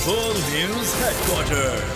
Bull News Headquarters.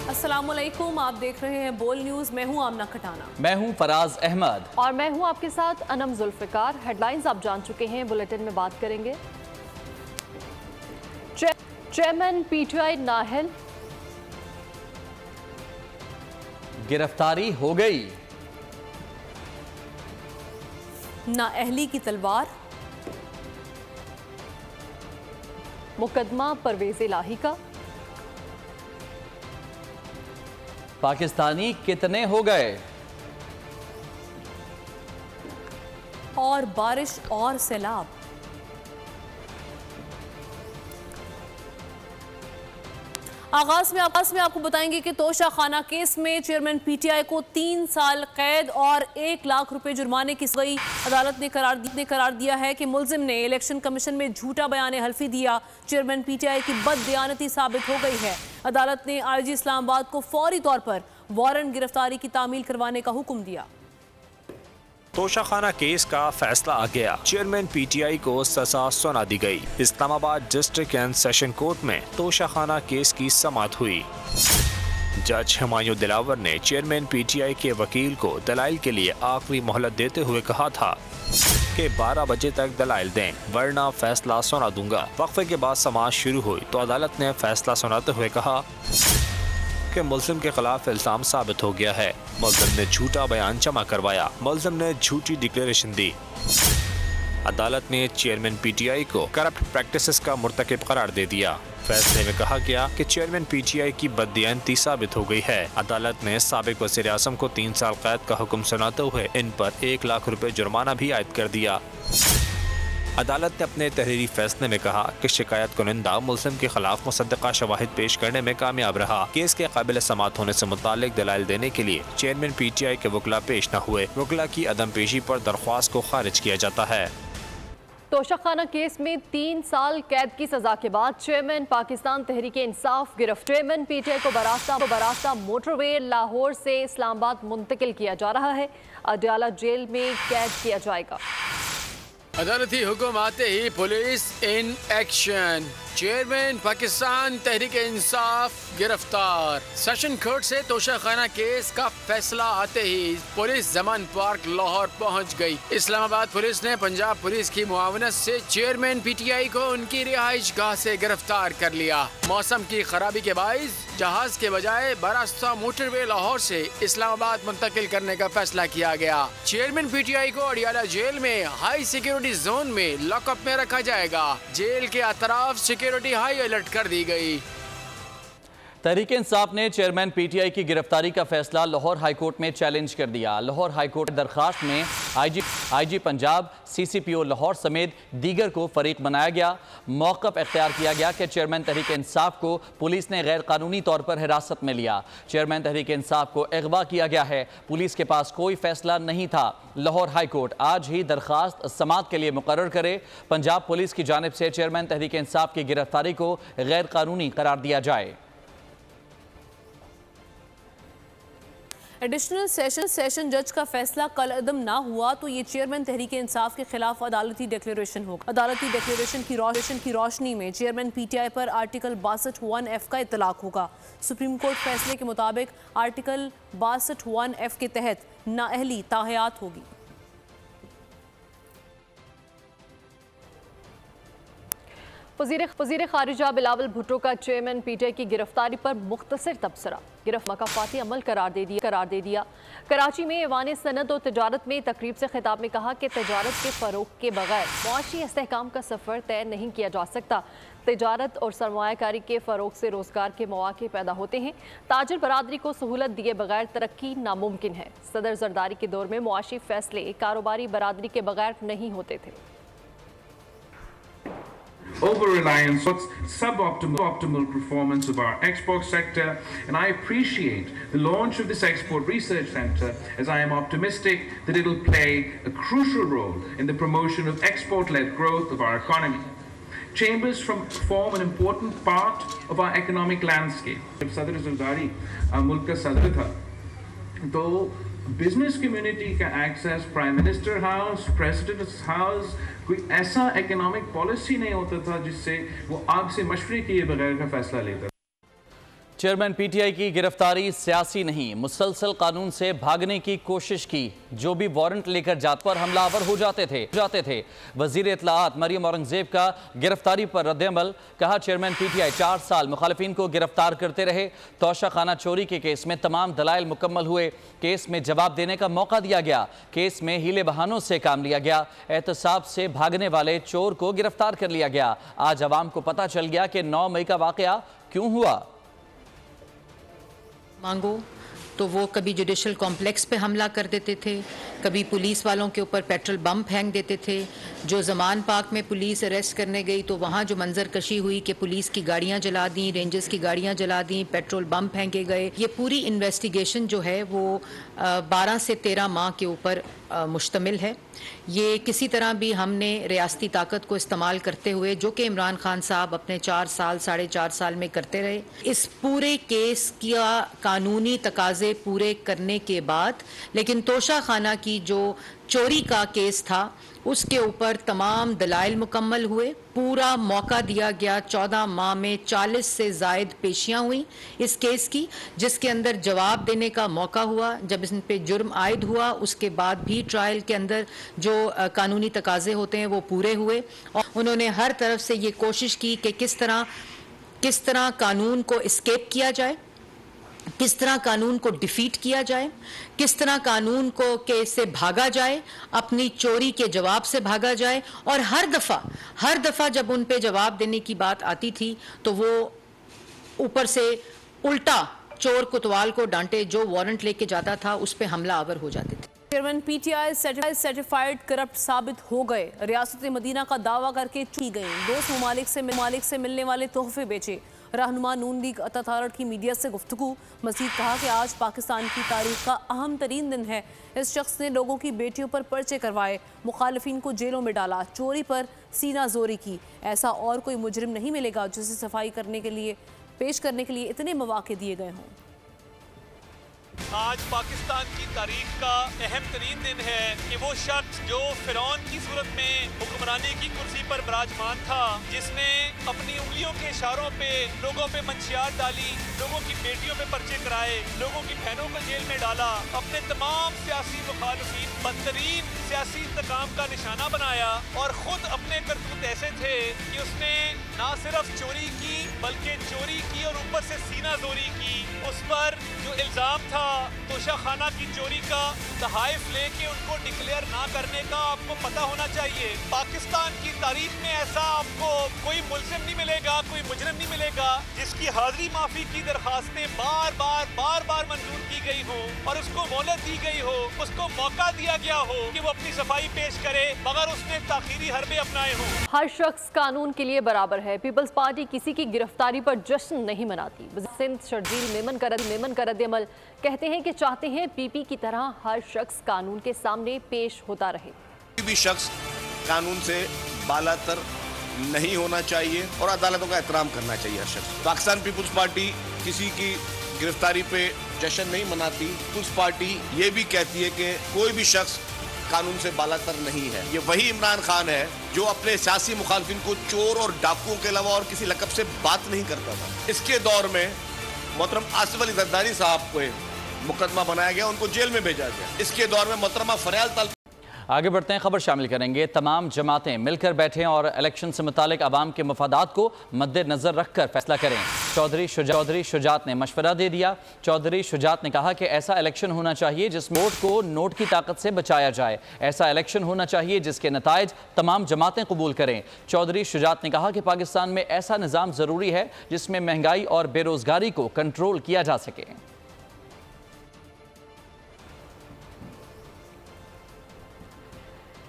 अस्सलामुअलैकुम, आप देख रहे हैं बोल न्यूज। मैं हूं आमना खटाना। मैं हूं फराज अहमद और मैं हूं आपके साथ अनम जुल्फिकार। हेडलाइंस आप जान चुके हैं, बुलेटिन में बात करेंगे। चेयरमैन पीटीआई नाहल गिरफ्तारी हो गई। नाअहली की तलवार, मुकदमा परवेज इलाही का। पाकिस्तानी कितने हो गए। और बारिश और सैलाब। आगाज में आपको बताएंगे कि तोशा खाना केस में चेयरमैन पीटीआई को 3 साल कैद और 1 लाख रुपए जुर्माने की सजा। अदालत ने करार दिया है कि मुलजिम ने इलेक्शन कमीशन में झूठा बयान हल्फी दिया। चेयरमैन पीटीआई की बददियानती साबित हो गई है। अदालत ने आईजी इस्लामाबाद को फौरी तौर पर वारंट गिरफ्तारी की तामील करवाने का हुक्म दिया। तोशाखाना केस का फैसला आ गया। चेयरमैन पीटीआई को सजा सुना दी गई। Islamabad district and session court में तोशाखाना केस की समाअत हुई। जज हुमायूं दिलावर ने चेयरमैन पीटीआई के वकील को दलाइल के लिए आखिरी मोहलत देते हुए कहा था कि 12 बजे तक दलाइल दें, वरना फैसला सुना दूंगा। वक्फे के बाद समाअत शुरू हुई तो अदालत ने फैसला सुनाते हुए कहा कि मुल्जिम के खिलाफ इल्जाम साबित हो गया है। मुल्जिम ने झूठा बयान जमा करवाया। मुल्जिम ने झूठी डिक्लेरेशन दी। अदालत ने चेयरमैन पीटीआई को करप्ट प्रैक्टिसेस का मुर्तकिब करार दे दिया। फैसले में कहा गया कि चेयरमैन पीटीआई की बददियानती साबित हो गई है। अदालत ने साबिक वज़ीर आज़म को 3 साल कैद का हुक्म सुनाते हुए इन पर 1 लाख रुपए जुर्माना भी आयद कर दिया। अदालत ने अपने तहरीरी फैसले में कहा कि शिकायत कुनिंदा मुल्जिम के खिलाफ मुसद्दका शवाहिद पेश करने में कामयाब रहा। केस के काबिल समाअत होने से मुतालिक दलाइल देने के लिए चेयरमैन पीटीआई के वकला पेश न हुए। वकला की अदम पेशी पर दरख्वास्त को खारिज किया जाता है। तोशाखाना केस में 3 साल कैद की सजा के बाद चेयरमैन पाकिस्तान तहरीक इंसाफ गिरफ्तार। चेयरमैन पीटीआई को बरास्ता मोटरवे लाहौर से इस्लामाबाद मुंतकिल किया जा रहा है। अडयाला जेल में कैद किया जाएगा। अदालती हुक्म आते ही police in action. Chairman Pakistan Tehreek Insaf गिरफ्तार। सेशन कोर्ट से तोशाखाना केस का फैसला आते ही पुलिस जमान पार्क लाहौर पहुंच गई। इस्लामाबाद पुलिस ने पंजाब पुलिस की मुआवनत से चेयरमैन पीटीआई को उनकी रिहाइश गाह से गिरफ्तार कर लिया। मौसम की खराबी के बाइस जहाज के बजाय बरास्ता मोटरवे लाहौर से इस्लामाबाद मुंतकिल करने का फैसला किया गया। चेयरमैन पीटीआई को अडियाला जेल में हाई सिक्योरिटी जोन में लॉकअप में रखा जाएगा। जेल के अतराफ सिक्योरिटी हाई अलर्ट कर दी गई। तहरीक इंसाफ ने चेयरमैन पीटीआई की गिरफ्तारी का फैसला लाहौर हाईकोर्ट में चैलेंज कर दिया। लाहौर हाईकोर्ट दरखास्त में आईजी पंजाब, सीसीपीओ लाहौर समेत दीगर को फरीक बनाया गया। मौक़िफ़ इख्तियार किया गया कि चेयरमैन तहरीक इंसाफ को पुलिस ने गैर कानूनी तौर पर हिरासत में लिया। चेयरमैन तहरीक इंसाफ को अगवा किया गया है। पुलिस के पास कोई फैसला नहीं था। लाहौर हाईकोर्ट आज ही दरखास्त समाअत के लिए मुकर्रर करे। पंजाब पुलिस की जानिब से चेयरमैन तहरीक इंसाफ की गिरफ्तारी को गैर कानूनी करार दिया जाए। एडिशनल सेशन जज का फैसला कल अदम ना हुआ तो ये चेयरमैन तहरीक इंसाफ के खिलाफ अदालती डिक्लेरेशन होगा। अदालती डिक्लेरेशन की रोशनी में चेयरमैन पीटीआई पर आर्टिकल 62(1)(f) का इतलाक होगा। सुप्रीम कोर्ट फैसले के मुताबिक आर्टिकल 62(1)(f) के तहत नाअहली ताहयात होगी। वज़ीर ख़ारिजा बिलावल भुट्टो का चेयरमैन पीटीआई की गिरफ्तारी पर मुख्तसर तबसरा। मकाफाती अमल करार दे दिया। कराची में ऐवान सनत और तजारत में तकरीब से खिताब में कहा कि तजारत के फ़रोग के बगैर मुआशी इस्तेहकाम का सफ़र तय नहीं किया जा सकता। तजारत और सरमायाकारी के फ़रोग से रोज़गार के मौके पैदा होते हैं। ताजिर बरादरी को सहूलत दिए बगैर तरक्की नामुमकिन है। सदर जरदारी के दौर में मुआशी फ़ैसले कारोबारी बरादरी के बगैर नहीं होते थे। Over-reliance, suboptimal performance of our export sector, and I appreciate the launch of this export research centre as I am optimistic that it will play a crucial role in the promotion of export-led growth of our economy. Chambers form an important part of our economic landscape. जब सदर ज़रदारी मुल्क का सदर था तो business community का access prime minister house, presidents house, कोई ऐसा इकोनॉमिक पॉलिसी नहीं होता था जिससे वो आपसे मशवरे किए बगैर का फैसला लेता। चेयरमैन पीटीआई की गिरफ्तारी सियासी नहीं, मुसलसल कानून से भागने की कोशिश की। जो भी वारंट लेकर जात पर हमलावर हो जाते थे। वजीर इत्तलाआत मरियम औरंगजेब का गिरफ्तारी पर रद्द-ए-अमल, कहा चेयरमैन पीटीआई 4 साल मुखालिफिन को गिरफ्तार करते रहे। तोशा खाना चोरी के केस में तमाम दलाइल मुकम्मल हुए। केस में जवाब देने का मौका दिया गया। केस में हीले बहानों से काम लिया गया। एहतसाब से भागने वाले चोर को गिरफ्तार कर लिया गया। आज अवाम को पता चल गया कि 9 मई का वाकया क्यों हुआ। मांगो तो वो कभी जुडिशल कॉम्प्लेक्स पे हमला कर देते थे, कभी पुलिस वालों के ऊपर पेट्रोल बम फेंक देते थे। जो ज़मान पार्क में पुलिस अरेस्ट करने गई तो वहाँ जो मंजर कशी हुई कि पुलिस की गाड़ियाँ जला दी, रेंजर्स की गाड़ियाँ जला दी, पेट्रोल बम फेंके गए। ये पूरी इन्वेस्टिगेशन जो है वो 12 से 13 माह के ऊपर मुश्तमिल है। ये किसी तरह भी हमने रियासती ताकत को इस्तेमाल करते हुए, जो कि इमरान खान साहब अपने 4 साल 4.5 साल में करते रहे, इस पूरे केस का कानूनी तकाजे पूरे करने के बाद, लेकिन तोशा खाना की जो चोरी का केस था उसके ऊपर तमाम दलाइल मुकम्मल हुए। पूरा मौका दिया गया। 14 माह में 40 से ज़ायद पेशियां हुई इस केस की, जिसके अंदर जवाब देने का मौका हुआ। जब इन पे जुर्म आयद हुआ उसके बाद भी ट्रायल के अंदर जो कानूनी तकाजे होते हैं वो पूरे हुए। और उन्होंने हर तरफ से ये कोशिश की कि किस तरह कानून को एस्केप किया जाए, किस तरह कानून को डिफीट किया जाए, किस तरह कानून को के से भागा जाए, अपनी चोरी के जवाब से भागा जाए। और हर दफा जब उन पे जवाब देने की बात आती थी तो वो ऊपर से उल्टा चोर कोतवाल को डांटे, जो वारंट लेके जाता था उस पे हमला आवर हो जाते थे। चेयरमैन पीटीआई सर्टिफाइड करप्ट साबित हो गए। रियासत मदीना का दावा करके चुकी गई। दोस्त ममालिक से मिलने वाले तोहफे बेचे। रहनुमा नून लीग अता तारड़ की मीडिया से गुफ्तगू। मजीद कहा कि आज पाकिस्तान की तारीख का अहम तरीन दिन है। इस शख्स ने लोगों की बेटियों पर पर्चे करवाए, मुखालिफिन को जेलों में डाला, चोरी पर सीना जोरी की। ऐसा और कोई मुजरिम नहीं मिलेगा जिसे सफाई पेश करने के लिए इतने मौके दिए गए हों। आज पाकिस्तान की तारीख का अहम तरीन दिन है कि वो शख्स जो फिरौन की सूरत में हुक्मरानी की कुर्सी पर विराजमान था, जिसने अपनी उंगलियों के इशारों पे लोगों पे मंशियात डाली, लोगों की बेटियों पे पर्चे कराए, लोगों की बहनों को जेल में डाला, अपने तमाम सियासी मुखालिफिन बदतरीन सियासी इंतकाम का निशाना बनाया। और खुद अपने करतूत ऐसे थे कि उसने ना सिर्फ चोरी की बल्कि चोरी की और ऊपर से सीना जोरी की। उस पर जो इल्जाम था तोशा खाना की चोरी का, तहाइफ लेके उनको डिक्लेयर ना करने का आपको पता होना चाहिए। पाकिस्तान की तारीख में ऐसा आपको कोई मुल्जिम नहीं मिलेगा, कोई मुजरिम नहीं मिलेगा जिसकी हाजिरी माफी की दरखास्तें बार बार मंजूर की गई हो और उसको मोहलत दी गई हो, उसको मौका दिया गया हो कि वो अपनी सफाई पेश करे, मगर उसने ताखीरी हरबे अपनाए हो। हर शख्स कानून के लिए बराबर है। पीपल्स पार्टी किसी की गिरफ्तारी पर जश्न नहीं मनाती। सिंध शर्जील मेमन का रद्द-ए-अमल, कहते हैं कि चाहते हैं पीपी की तरह हर शख्स कानून के सामने पेश होता रहे। कोई भी शख्स कानून से बालातर नहीं होना चाहिए और अदालतों का एहतराम करना चाहिए हर शख्स। पाकिस्तान पीपल्स पार्टी किसी की गिरफ्तारी पे जश्न नहीं मनाती। पीपल्स पार्टी ये भी कहती है कि कोई भी शख्स कानून से बालातर नहीं है। ये वही इमरान खान है जो अपने सियासी मुखालिफिन को चोर और डाकुओं के अलावा और किसी लकब से बात नहीं करता था। इसके दौर में मोहतरम आसिफ अली जरदारी साहब को मुकदमा बनाया गया, उनको जेल में भेजा गया। इसके दौर में मोहतरमा फरियाल ताल। आगे बढ़ते हैं, खबर शामिल करेंगे। तमाम जमातें मिलकर बैठें और इलेक्शन से मुतालिक आवाम के मफादात को मद्देनजर रखकर फैसला करें। चौधरी शुजात ने मशवरा दे दिया। चौधरी शुजात ने कहा कि ऐसा इलेक्शन होना चाहिए जिसमें वोट को नोट की ताकत से बचाया जाए। ऐसा इलेक्शन होना चाहिए जिसके नताइज तमाम जमातें कबूल करें। चौधरी शुजात ने कहा कि पाकिस्तान में ऐसा निज़ाम ज़रूरी है जिसमें महंगाई और बेरोज़गारी को कंट्रोल किया जा सके।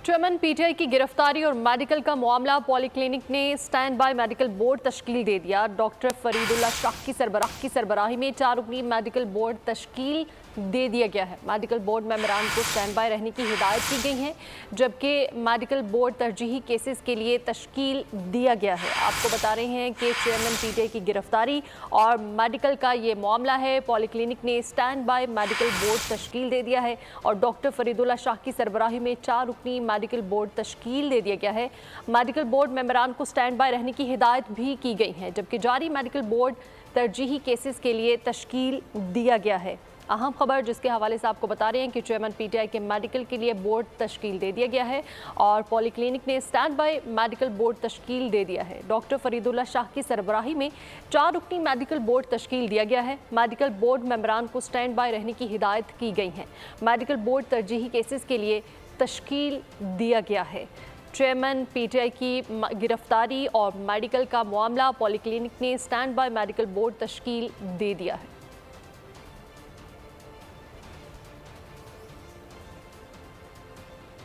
चेयरमैन पीटीआई की गिरफ्तारी और मेडिकल का मामला, पॉलीक्लिनिक ने स्टैंड बाय मेडिकल बोर्ड तश्कील दे दिया। डॉक्टर फरीदुल्लाह शाह की सरबराही में 4 रुकनी मेडिकल बोर्ड तश्कील दे दिया गया है। मेडिकल बोर्ड मेंबरान को स्टैंड बाय रहने की हिदायत की गई है, जबकि मेडिकल बोर्ड तरजीही केसेस के लिए तश्कील दिया गया है। आपको बता रहे हैं कि चेयरमैन पीटीआई की गिरफ्तारी और मेडिकल का ये मामला है। पॉलीक्लिनिक ने स्टैंड बाय मेडिकल बोर्ड तश्कील दे दिया है और डॉक्टर फरीदुल्ला शाह की सरबराही में 4 रुकनी मेडिकल बोर्ड तश्कील दे दिया गया है। मेडिकल बोर्ड मेंबरान को स्टैंड बाय रहने की हिदायत भी की गई है, जबकि जारी मेडिकल बोर्ड तरजीही केसेस के लिए तश्कील दिया गया है। अहम खबर जिसके हवाले से आपको बता रहे हैं कि चेयरमैन पीटीआई के मेडिकल के लिए बोर्ड तश्कील दे दिया गया है और पॉलीक्लिनिक ने स्टैंड बाय मेडिकल बोर्ड तश्कील दे दिया है। डॉक्टर फरीदुल्ला शाह की सरबराही में 4 रुकनी मेडिकल बोर्ड तश्कील दिया गया है। मेडिकल बोर्ड मेंबरान को स्टैंड बाय रहने की हिदायत की गई है। मेडिकल बोर्ड तरजीही केसेस के लिए तश्कील दिया गया है। चेयरमैन पीटीआई की गिरफ्तारी और मेडिकल का मामला, पॉलीक्लिनिक ने स्टैंड बाय मेडिकल बोर्ड तश्कील दे दिया है।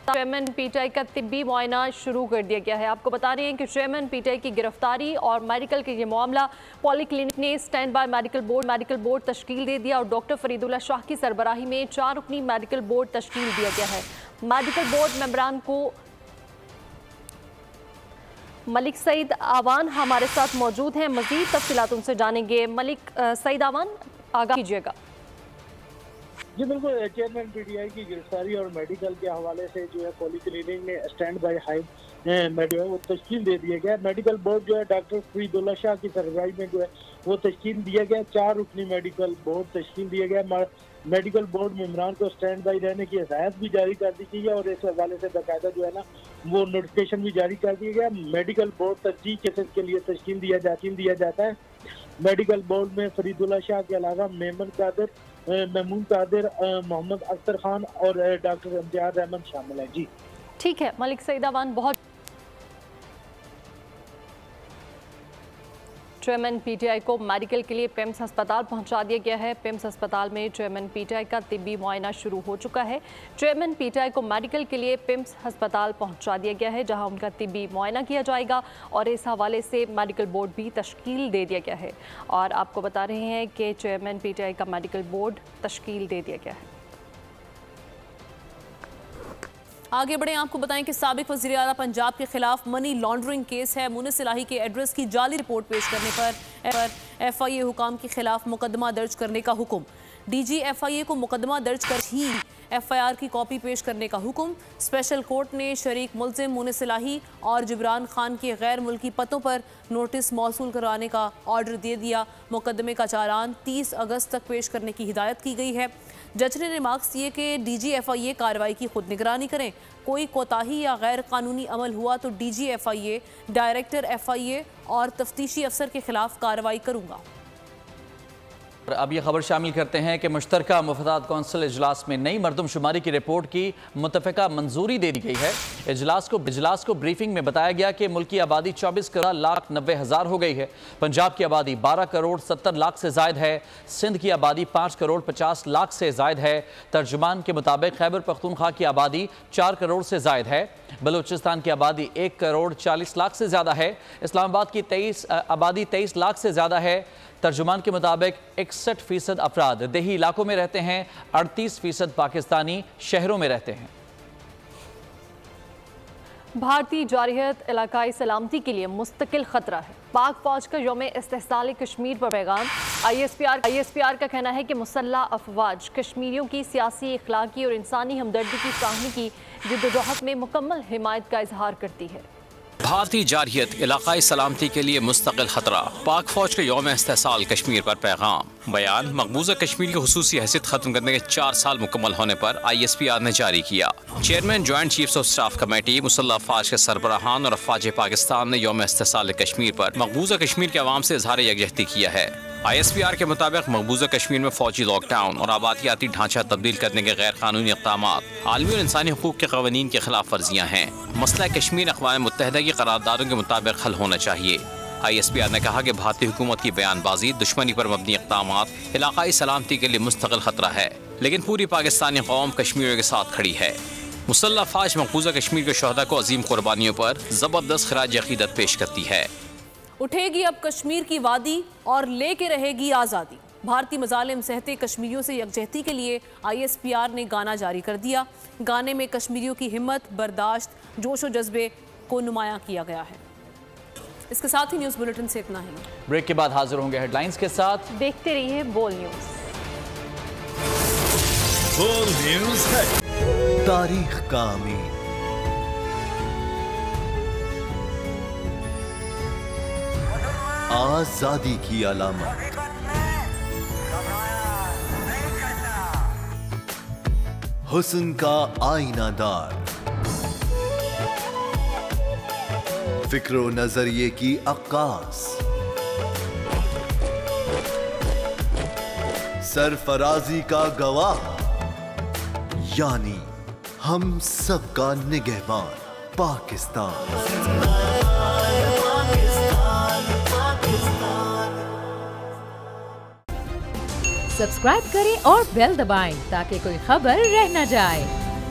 चेयरमैन पीटीआई का तिब्बी मुआयना शुरू कर दिया गया है। आपको बता रहे हैं कि चेयरमैन पीटीआई की गिरफ्तारी और मेडिकल के ये मामला, पॉलीक्लिनिक ने स्टैंड बाय मेडिकल बोर्ड तश्कील दे दिया और डॉक्टर फरीदुल्ला शाह की सरबराही में 4 रुकनी मेडिकल बोर्ड तश्कील दिया गया है। मेडिकल बोर्ड मेंबरान को मलिक सईद आवान हमारे साथ मौजूद हैं, मजीद तफसीलात उनसे जानेंगे। मलिक सईद आवान, आगाह कीजिएगा। जी बिल्कुल, चेयरमैन पीटीआई की गिरफ्तारी और मेडिकल के हवाले से जो है पॉलीक्लिनिक ने स्टैंड बाय हाई जो है वो तश्कील दे दिया गया। मेडिकल बोर्ड जो है डॉक्टर फरीदुल्ला शाह की सरबराही में जो है वो तश्कील दिया गया। 4 रुकनी मेडिकल बोर्ड तश्कील दिया गया। मेडिकल बोर्ड मेंबरान को स्टैंड बाय रहने की हिदायत भी जारी कर दी गई है और इस हवाले से बाकायदा जो है ना वो नोटिफिकेशन भी जारी कर दिया गया। मेडिकल बोर्ड तरजीह केसेस के लिए तश्कील दिया जाता है। मेडिकल बोर्ड में फरीदुल्ला शाह के अलावा महमूद कादिर, मोहम्मद अख्तर खान और डॉक्टर इम्तियाज अहमद शामिल है। जी ठीक है मलिक सईद आवान, बहुत चेयरमैन पीटीआई को मेडिकल के लिए पिम्स अस्पताल पहुंचा दिया गया है। पिम्स अस्पताल में चेयरमैन पीटीआई का तिब्बी मुआयना शुरू हो चुका है। चेयरमैन पीटीआई को मेडिकल के लिए पिम्स अस्पताल पहुंचा दिया गया है, जहां उनका तिब्बी मुआयना किया जाएगा और इस हवाले से मेडिकल बोर्ड भी तश्कील दे दिया गया है। और आपको बता रहे हैं कि चेयरमैन पीटीआई का मेडिकल बोर्ड तश्कील दे दिया गया है। आगे बढ़े, आपको बताएं कि साबिक वज़ीर आला पंजाब के खिलाफ मनी लॉन्ड्रिंग केस है। मुनिस इलाही के एड्रेस की जाली रिपोर्ट पेश करने पर FIA हुकाम के खिलाफ मुकदमा दर्ज करने का हुक्म। DG FIA को मुकदमा दर्ज कर ही FIR की कॉपी पेश करने का हुक्म। स्पेशल कोर्ट ने शरीक मुल्ज़िम मुनिस इलाही और जिब्रान खान के गैर मुल्की पतों पर नोटिस मौसूल करवाने का ऑर्डर दे दिया। मुकदमे का चालान 30 अगस्त तक पेश करने की हिदायत की गई है। जज ने रिमार्क्स दिए कि DG FIA कार्रवाई की खुद निगरानी करें। कोई कोताही या गैर कानूनी अमल हुआ तो DG FIA, डायरेक्टर FIA और तफ्तीशी अफसर के खिलाफ कार्रवाई करूँगा। अब ये खबर शामिल करते हैं कि मुश्तरका मुफादात कौंसिल इजलास में नई मरदमशुमारी की रिपोर्ट की मुतफ़िका मंजूरी दे दी गई है। इजलास को ब्रीफिंग में बताया गया कि मुल्क की आबादी 24,90,000 हो गई है। पंजाब की आबादी 12,70,00,000 से ज़ायद है। सिंध की आबादी 5,50,00,000 से ज़ायद है। तर्जुमान के मुताबिक खैबर पख्तूनख्वा की आबादी 4 करोड़ से ज़ायद है। बलूचिस्तान की आबादी 1,40,00,000 से ज़्यादा है। इस्लामाबाद की आबादी 23 लाख से ज़्यादा है। तर्जुमान के मुताबिक 61% अफराद देही इलाकों में रहते हैं, 38% पाकिस्तानी शहरों में रहते हैं। भारतीय जारहियत इलाकाई सलामती के लिए मुस्तकिल खतरा है। पाक फौज का यौम इस्तेहसाल कश्मीर पर पैगाम। ISPR का कहना है कि मुसल्लह अफवाज कश्मीरियों की सियासी, इखलाकी और इंसानी हमदर्दी की फ्राहमी की जिद्दोजहद में मुकम्मल हिमायत का इजहार करती है। भारतीय जारहियत इलाकाई सलामती के लिए मुस्तकिल खतरा। पाक फौज के यौम इस्तेहसाल कश्मीर पर पैगाम। बयान मकबूजा कश्मीर की खुसूसी हैसियत खत्म करने के 4 साल मुकम्मल होने पर ISPR ने जारी किया। Chairman joint chiefs of staff committee मुसल्लह अफवाज के सरबराहान और अफवाज पाकिस्तान ने यौम इस्तेहसाल कश्मीर पर मकबूजा कश्मीर के अवाम से इजहार यकजहती किया है। ISPR के मुताबिक मकबूजा कश्मीर में फौजी लॉकडाउन और आबादियाती ढांचा तब्दील करने के गैर कानूनी इक़दाम आलमी और इंसानी हुकूक के क़वानीन की खिलाफ वर्जियाँ हैं। मसला कश्मीर अक़वाम मुत्तहिदा की करारदादों के मुताबिक हल होना चाहिए। ISPR ने कहा कि भारतीय हुकूमत की बयानबाजी, दुश्मनी पर मबनी इक़दाम इलाकाई सलामती के लिए मुस्तकिल खतरा है, लेकिन पूरी पाकिस्तानी कौम कश्मीरियों के साथ खड़ी है। मुसल्लह अफवाज मकबूजा कश्मीर के शहदा को अजीम कुर्बानियों पर ज़बरदस्त खिराज अक़ीदत पेश करती है। उठेगी अब कश्मीर की वादी और लेके रहेगी आज़ादी। भारतीय मजालिम सहते कश्मीरियों से यकजहती के लिए ISPR ने गाना जारी कर दिया। गाने में कश्मीरियों की हिम्मत, बर्दाश्त, जोश व जज्बे को नुमायां किया गया है। इसके साथ ही न्यूज़ बुलेटिन से इतना ही। ब्रेक के बाद हाजिर होंगे हेडलाइंस के साथ। देखते रहिए बोल न्यूज़। बोल न्यूज़ है तारीख का अमीन। आजादी की अलामत, हुस्न का आईनादार, फिक्र व नजरिए की अक्कास, सरफराजी का गवाह, यानी हम सबका निगहबान पाकिस्तान। सब्सक्राइब करें और बेल दबाएं ताकि कोई खबर रह न जाए।